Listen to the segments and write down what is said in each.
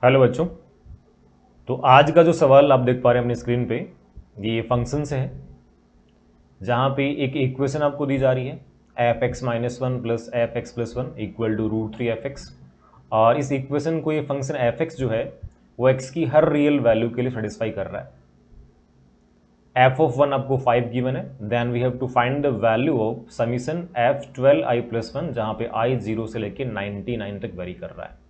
Hello बच्चों। तो आज का जो सवाल आप देख पा रहे हैं अपनी स्क्रीन पे, ये फंक्शन से है, जहाँ पे एक इक्वेशन आपको दी जा रही है f x minus one plus f x plus one equal to root three f x. और इस इक्वेशन को ये फंक्शन एफ एक्स जो है वो एक्स की हर रियल वैल्यू के लिए सेटिस्फाई कर रहा है। एफ ऑफ वन आपको 5 गिवन है, then we have to find the value of summation f 12 i plus one, जहाँ पे i 0 से लेके 99 तक वेरी कर रहा है।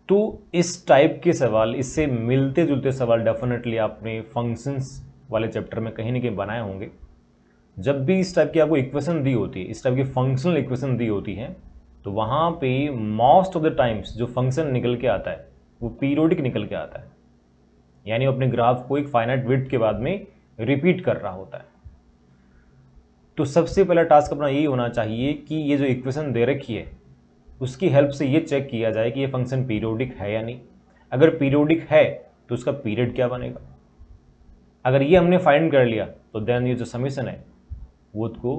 तो इस टाइप के सवाल, इससे मिलते जुलते सवाल डेफिनेटली आपने फंक्शंस वाले चैप्टर में कहीं ना कहीं बनाए होंगे। जब भी इस टाइप की आपको इक्वेशन दी होती है, इस टाइप की फंक्शनल इक्वेशन दी होती है, तो वहाँ पे मोस्ट ऑफ द टाइम्स जो फंक्शन निकल के आता है वो पीरियोडिक निकल के आता है, यानी वो अपने ग्राफ को एक फाइनाइट विड्थ के बाद में रिपीट कर रहा होता है। तो सबसे पहला टास्क अपना यही होना चाहिए कि ये जो इक्वेशन दे रखी है उसकी हेल्प से ये चेक किया जाए कि ये फंक्शन पीरियोडिक है या नहीं। अगर पीरियोडिक है तो उसका पीरियड क्या बनेगा। अगर ये हमने फाइंड कर लिया तो देन ये जो समीशन है वो को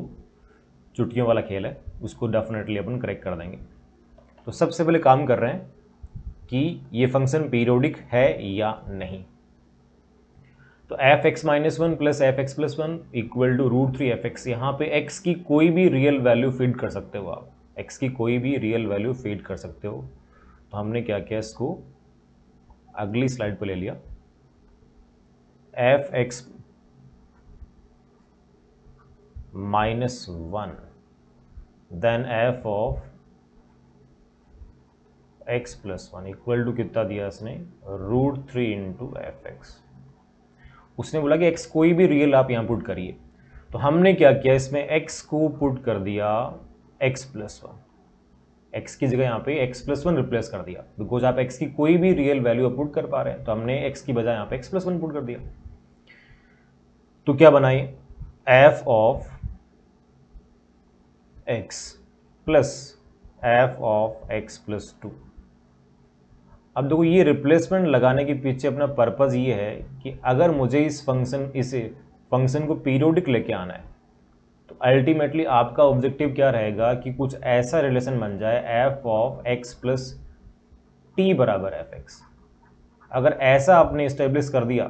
चुटकियों वाला खेल है, उसको डेफिनेटली अपन करेक्ट कर देंगे। तो सबसे पहले काम कर रहे हैं कि ये फंक्शन पीरियोडिक है या नहीं। तो f x minus one plus f x plus one equal to root three f x. यहाँ पे एक्स की कोई भी रियल वैल्यू फीड कर सकते हो आप, एक्स की कोई भी रियल वैल्यू फीड कर सकते हो। तो हमने क्या किया, इसको अगली स्लाइड पे ले लिया। F x minus one then f of x plus one equal to कितना दिया इसने, root three into f x. उसने बोला कि x कोई भी रियल आप यहाँ पुट करिए। तो हमने क्या किया, इसमें x को पुट कर दिया x प्लस वन, एक्स की जगह यहाँ पे x प्लस वन रिप्लेस कर दिया, बिकॉज आप x की कोई भी रियल वैल्यू पुट कर पा रहे हैं। तो हमने x की बजाय यहाँ पे x प्लस वन पुट कर दिया। तो क्या बनाई, f of x plus f of x plus two. अब देखो, ये रिप्लेसमेंट लगाने के पीछे अपना पर्पज़ ये है कि अगर मुझे इस फंक्शन को पीरियोडिक लेके आना है तो अल्टीमेटली आपका ऑब्जेक्टिव क्या रहेगा कि कुछ ऐसा रिलेशन बन जाए F of x plus T बराबर एफ एक्स। अगर ऐसा आपने इस्टेब्लिश कर दिया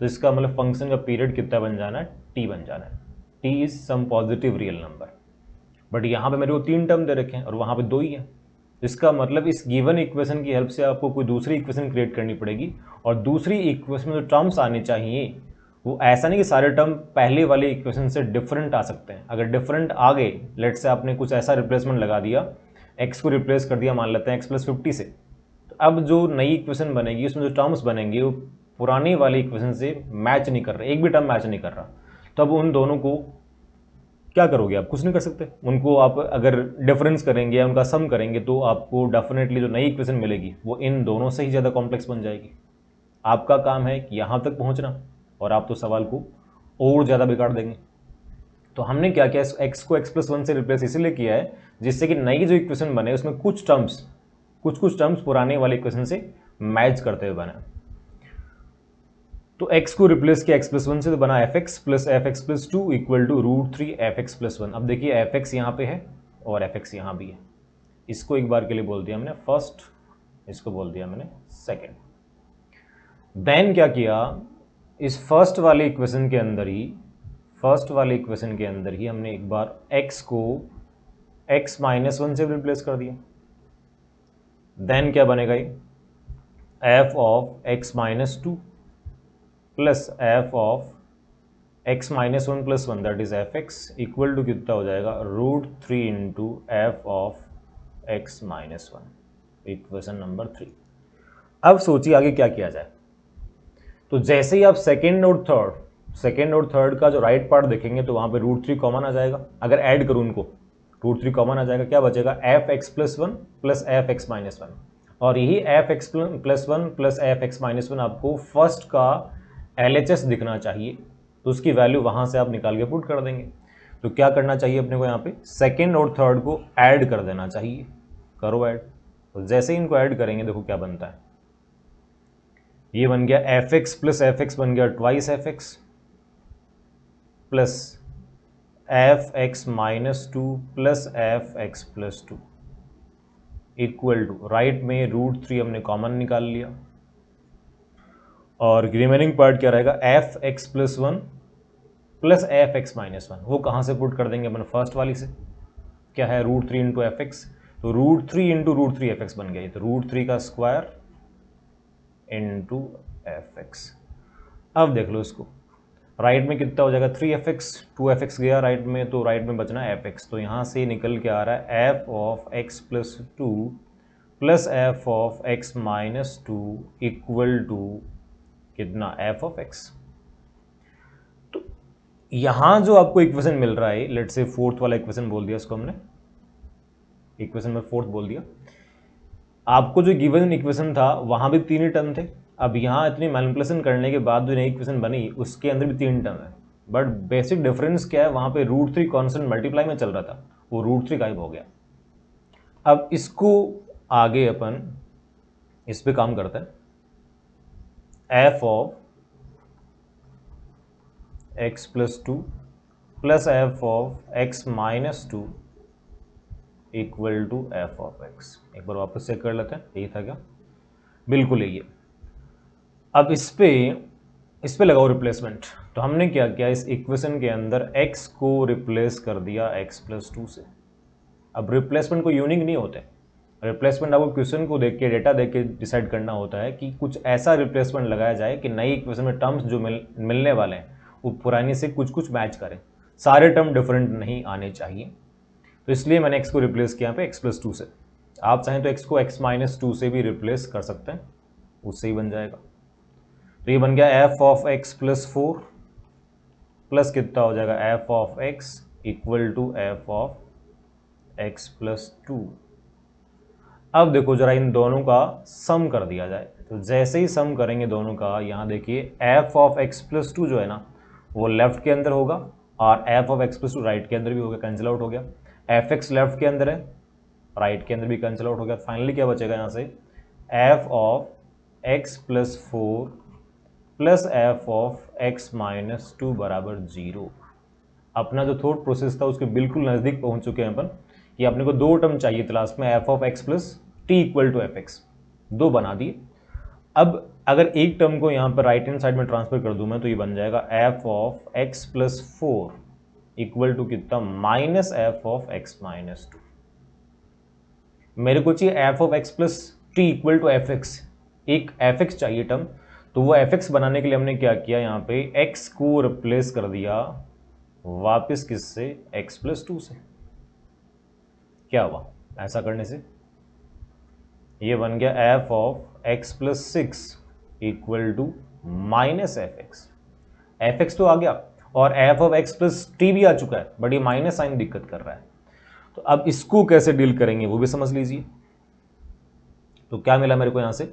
तो इसका मतलब फंक्शन का पीरियड कितना बन जाना है, टी बन जाना है। T is some positive real number. But यहाँ पे मेरे को 3 टर्म दे रखे हैं और वहाँ पे 2 ही है। इसका मतलब इस गिवन इक्वेशन की हेल्प से आपको कोई दूसरी इक्वेशन क्रिएट करनी पड़ेगी, और दूसरी इक्वेशन में जो टर्म्स आने चाहिए वो ऐसा नहीं कि सारे टर्म पहले वाले इक्वेशन से डिफरेंट आ सकते हैं। अगर डिफरेंट आ गए, लेट से आपने कुछ ऐसा रिप्लेसमेंट लगा दिया, एक्स को रिप्लेस कर दिया मान लेते हैं एक्स प्लस 50 से, तो अब जो नई इक्वेशन बनेगी उसमें जो टर्म्स बनेंगे वो पुरानी वाली इक्वेशन से मैच नहीं कर रहे, एक भी टर्म मैच नहीं कर रहा। तो अब उन दोनों को क्या करोगे, आप कुछ नहीं कर सकते। उनको आप अगर डिफरेंस करेंगे या उनका सम करेंगे तो आपको डेफिनेटली जो नई इक्वेशन मिलेगी वो इन दोनों से ही ज़्यादा कॉम्प्लेक्स बन जाएगी। आपका काम है कि यहाँ तक पहुँचना, और आप तो सवाल को और ज़्यादा बिगाड़ देंगे। तो हमने क्या किया, एक्स को एक्स प्लस वन से रिप्लेस इसीलिए किया है जिससे कि नई जो इक्वेशन बने उसमें कुछ टर्म्स पुराने वाले इक्वेशन से मैच करते हुए बने। तो x को रिप्लेस किया x प्लस वन से, तो बना f x plus f x plus two equal to root three f x plus one. अब देखिए एफ एक्स यहाँ पे है और एफ एक्स यहाँ भी है। इसको एक बार के लिए बोल दिया हमने फर्स्ट, इसको बोल दिया मैंने सेकेंड। देन क्या किया, इस फर्स्ट वाले इक्वेशन के अंदर ही हमने एक बार x को x माइनस वन से रिप्लेस कर दिया। देन क्या बनेगा, ये f of x minus two plus f of x minus one plus one that is f x equal to कितना हो जाएगा, root three into f of x minus one, equation number 3। अब सोचिए आगे क्या किया जाए। तो जैसे ही आप सेकेंड और थर्ड का जो राइट पार्ट देखेंगे तो वहाँ पे रूट थ्री कॉमन आ जाएगा। अगर ऐड करूँ उनको, रूट थ्री कॉमन आ जाएगा, क्या बचेगा, F x plus one plus f x minus one. और यही F x plus one plus f x minus one आपको फर्स्ट का LHS दिखना चाहिए, तो उसकी वैल्यू वहाँ से आप निकाल के पुट कर देंगे। तो क्या करना चाहिए अपने को, यहाँ पे सेकेंड और थर्ड को ऐड कर देना चाहिए। करो ऐड। तो जैसे ही इनको ऐड करेंगे देखो क्या बनता है, ये बन गया f x plus f x बन गया twice f x plus f x minus two plus f x plus two equal to, right में √3 हमने कॉमन निकाल लिया और रिमेनिंग पार्ट क्या रहेगा, f(x+1) प्लस f(x-1). वो कहाँ से पुट कर देंगे अपन, फर्स्ट वाली से, क्या है √3 इंटू एफ एक्स, तो √3 इंटू √3 एफ एक्स बन गया, तो √3 का स्क्वायर इंटू एफ एक्स। अब देख लो इसको, राइट में कितना हो जाएगा 3fx, 2fx गया राइट में, तो राइट में बचना fx, तो यहाँ से निकल के आ रहा है f(x+2) plus f(x-2) equal to कितना, f(x). तो यहाँ जो आपको इक्वेशन मिल रहा है, लेट्स से फोर्थ वाला इक्वेशन बोल दिया इसको हमने, इक्वेशन में फोर्थ बोल दिया। आपको जो गिवन इक्वेशन था वहाँ भी 3 ही टर्म थे, अब यहाँ इतनी मैनिपुलेशन करने के बाद जो नई इक्वेशन बनी उसके अंदर भी 3 टर्म है, बट बेसिक डिफरेंस क्या है, वहाँ पे √3 कांस्टेंट मल्टीप्लाई में चल रहा था, वो √3 गायब हो गया। अब इसको आगे अपन इस पे काम करते हैं, f(x+2) plus f(x-2) equal to f(x). एक बार वापस चेक कर लेते हैं, यही था क्या, बिल्कुल यही है। अब इस पे लगाओ रिप्लेसमेंट, तो हमने क्या किया, इस इक्वेशन के अंदर x को रिप्लेस कर दिया x+2 से। अब रिप्लेसमेंट को यूनिक नहीं होते, रिप्लेसमेंट आपको क्वेश्चन को देख के, डेटा देख के डिसाइड करना होता है कि कुछ ऐसा रिप्लेसमेंट लगाया जाए कि नई इक्वेशन में टर्म्स जो मिलने वाले हैं वो पुरानी से कुछ कुछ मैच करें, सारे टर्म डिफरेंट नहीं आने चाहिए। तो इसलिए मैंने x को रिप्लेस किया यहाँ पे x+2 से। आप चाहें तो x को x-2 से भी रिप्लेस कर सकते हैं, उससे ही बन जाएगा। तो ये बन गया f(x+4) प्लस कितना हो जाएगा f(x) इक्वल टू f(x+2). अब देखो जरा इन दोनों का सम कर दिया जाए, तो जैसे ही सम करेंगे दोनों का, यहाँ देखिए f(x+2) जो है ना वो लेफ्ट के अंदर होगा और f(x+2) राइट के अंदर भी होगा, कैंसिल आउट हो गया। f(x) लेफ्ट के अंदर है, राइट के अंदर भी कैंसिल आउट हो गया। फाइनली क्या बचेगा यहाँ से, f(x+4) प्लस f(x-2) बराबर 0। अपना जो थॉट प्रोसेस था उसके बिल्कुल नज़दीक पहुंच चुके हैं अपन, कि अपने को 2 टर्म चाहिए थे लास्ट में, f(x+t) इक्वल टू fx, 2 बना दिए। अब अगर एक टर्म को यहाँ पर राइट हैंड साइड में ट्रांसफर कर दूं मैं, तो ये बन जाएगा f(x+4) इक्वल टू कितना, माइनस f(x-2). मेरे को चाहिए f(x+t) इक्वल टू fx, एक fx चाहिए टर्म, तो वो fx बनाने के लिए हमने क्या किया, यहाँ पे x को रिप्लेस कर दिया वापस किससे, x+2 से। क्या हुआ ऐसा करने से, ये बन गया f(x+6) equal to minus fx। fx तो आ गया और f(x+t) भी आ चुका है, बट ये माइनस साइन दिक्कत कर रहा है। तो अब इसको कैसे डील करेंगे वो भी समझ लीजिए। तो क्या मिला मेरे को यहाँ से,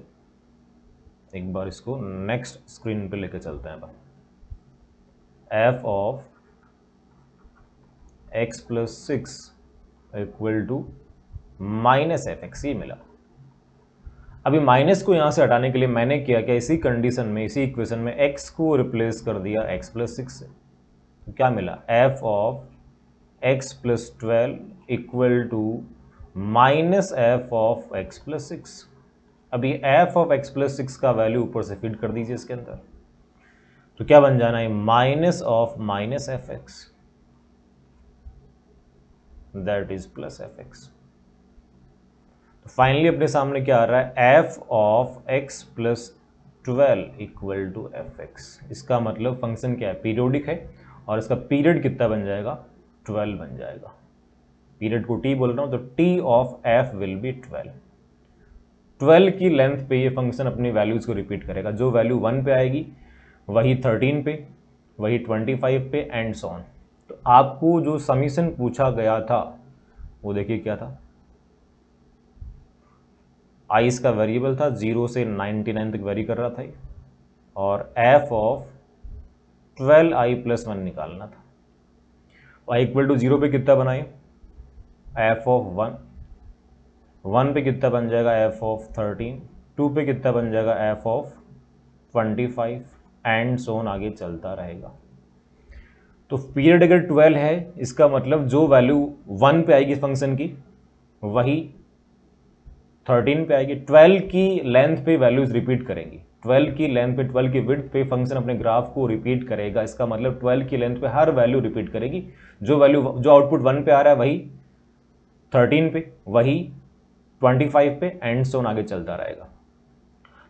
एक बार इसको नेक्स्ट स्क्रीन पे लेके चलते हैं। f(x+6) equal to minus fx, ये मिला। अभी माइनस को यहाँ से हटाने के लिए मैंने क्या किया, इसी कंडीशन में, इसी इक्वेशन में x को रिप्लेस कर दिया x+6 से। तो क्या मिला, f(x+12) equal to minus f(x+6). अभी f(x+6) का वैल्यू ऊपर से फीड कर दीजिए इसके अंदर, तो क्या बन जाना है, minus of minus fx, that is plus fx। तो फाइनली अपने सामने क्या आ रहा है, f(x+12) इक्वल टू fx। इसका मतलब फंक्शन क्या है, पीरियोडिक है, और इसका पीरियड कितना बन जाएगा, 12 बन जाएगा। पीरियड को t बोल रहा हूं, तो t of f will be 12। 12 की लेंथ पे ये फंक्शन अपनी वैल्यूज को रिपीट करेगा, जो वैल्यू 1 पे आएगी वही 13 पे, वही 25 पे, एंड सो ऑन। तो आपको जो समीशन पूछा गया था वो देखिए क्या था, i इसका वेरिएबल था, 0 से 99 तक वेरी कर रहा था, और f(12i+1) निकालना था। i इक्वल टू 0 पे कितना बनाए, f(1), 1 पे कितना बन जाएगा, f(13), 2 पे कितना बन जाएगा, f(25), एंड सो ऑन आगे चलता रहेगा। तो पीरियड अगर 12 है, इसका मतलब जो वैल्यू 1 पे आएगी फंक्शन की वही 13 पे आएगी। 12 की लेंथ पे वैल्यूज रिपीट करेंगी, 12 की लेंथ पे, 12 की विड्थ पे फंक्शन अपने ग्राफ को रिपीट करेगा। इसका मतलब 12 की लेंथ पे हर वैल्यू रिपीट करेगी। जो आउटपुट 1 पे आ रहा है वही 13 पे, वही 25 पे, एंड सो आगे चलता रहेगा।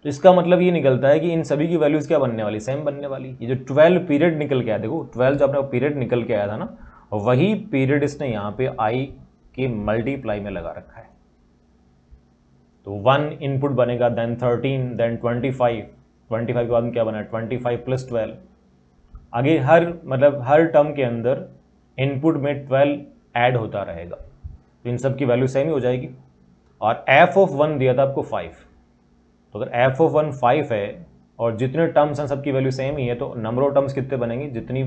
तो इसका मतलब ये निकलता है कि इन सभी की वैल्यूज क्या बनने वाली, सेम बनने वाली। ये जो 12 पीरियड निकल के आया, देखो 12 जो अपना पीरियड निकल के आया था ना, वही पीरियड इसने यहाँ पे आई के मल्टीप्लाई में लगा रखा है। तो 1 इनपुट बनेगा, देन 13, देन 25, 25 के बाद में क्या बना, 25 प्लस 12। आगे हर टर्म के अंदर इनपुट में 12 ऐड होता रहेगा, तो इन सब की वैल्यू सेम ही हो जाएगी। और एफ ऑफ 1 दिया था आपको 5, तो अगर एफ ऑफ 1 5 है और जितने टर्म्स हैं सबकी वैल्यू सेम ही है, तो नंबर ऑफ टर्म्स कितने बनेंगे, जितनी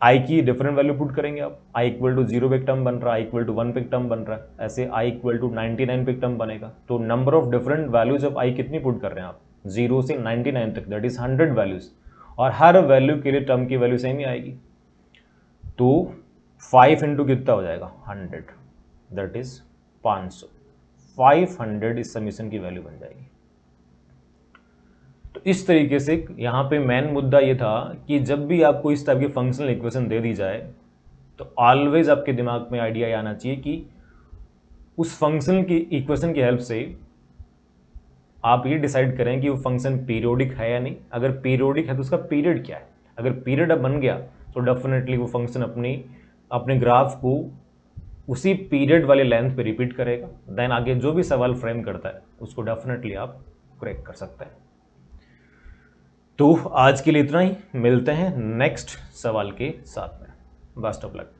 आई की डिफरेंट वैल्यू पुट करेंगे आप। आई इक्वल टू 0 पे एक टर्म बन रहा है, आई इक्वल टू 1 पे एक टर्म बन रहा है, ऐसे आई इक्वल टू 99 पे एक टर्म बनेगा। तो number of different values of I कितनी पुट कर रहे हैं आप, 0 से 99 तक, दैट इज 100 वैल्यूज, और हर वैल्यू के लिए टर्म की वैल्यू सेम ही आएगी। तो 5 इंटू कितना हो जाएगा, 100, दैट इज 500, 500 इस समीशन की वैल्यू बन जाएगी। तो इस तरीके से यहाँ पे मेन मुद्दा ये था कि जब भी आपको इस टाइप की फंक्शनल इक्वेशन दे दी जाए, तो ऑलवेज आपके दिमाग में आइडिया आना चाहिए कि उस फंक्शनल की इक्वेशन की हेल्प से आप ये डिसाइड करें कि वो फंक्शन पीरियोडिक है या नहीं। अगर पीरियोडिक है तो उसका पीरियड क्या है। अगर पीरियड अब बन गया तो डेफिनेटली वो फंक्शन अपने ग्राफ को उसी पीरियड वाले लेंथ पे रिपीट करेगा। देन आगे जो भी सवाल फ्रेम करता है उसको डेफिनेटली आप क्रैक कर सकते हैं। तो आज के लिए इतना ही, मिलते हैं नेक्स्ट सवाल के साथ में। Best of luck.